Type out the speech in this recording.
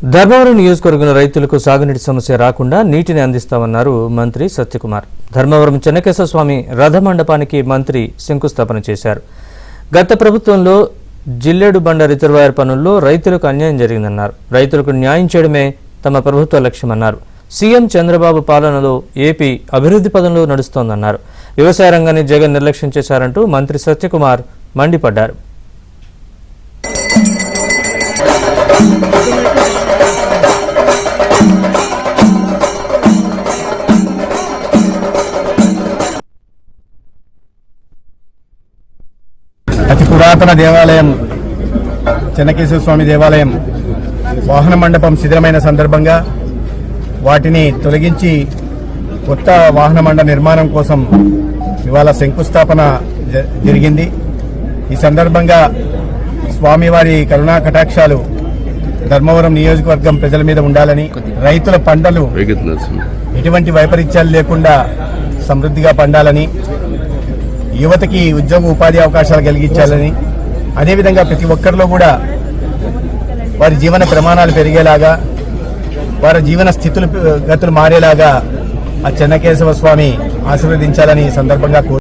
ధర్మవరం నియోజకవర్గంలో రైతులకు సాగునీటి సమస్య రాకుండా నీటిని అందిస్తామన్నారు మంత్రి సత్యకుమార్. ధర్మవరం చెన్నకేశవ స్వామి రథమండపానికి మంత్రి శంకుస్థాపన చేశారు. గత ప్రభుత్వంలో జిల్లెడు బండ రిజర్వాయర్ పనుల్లో రైతులకు అన్యాయం జరిగిందన్నారు. రైతులకు న్యాయం చేయడమే తమ ప్రభుత్వ లక్ష్యమన్నారు. సీఎం చంద్రబాబు పాలనలో ఏపీ అభివృద్ధి పదంలో నడుస్తోందన్నారు. వ్యవసాయ రంగాన్ని జగన్ నిర్లక్ష్యం చేశారంటూ మంత్రి సత్యకుమార్ మండిపడ్డారు. అతి పురాతన దేవాలయం చెన్నకేశవ స్వామి దేవాలయం వాహన మండపం శిథిలమైన సందర్భంగా వాటిని తొలగించి కొత్త వాహన మండప నిర్మాణం కోసం ఇవాళ శంకుస్థాపన జరిగింది. ఈ సందర్భంగా స్వామివారి కరుణా కటాక్షాలు ధర్మవరం నియోజకవర్గం ప్రజల మీద ఉండాలని, రైతుల పంటలు ఎటువంటి వైపరీత్యాలు లేకుండా సమృద్ధిగా పండాలని, యువతకి ఉద్యోగ ఉపాధి అవకాశాలు కలిగించాలని, అదేవిధంగా ప్రతి ఒక్కరిలో కూడా వారి జీవన ప్రమాణాలు పెరిగేలాగా, వారి జీవన గతులు మారేలాగా ఆ చెన్నకేశవ స్వామి ఆశీర్వదించాలని ఈ సందర్భంగా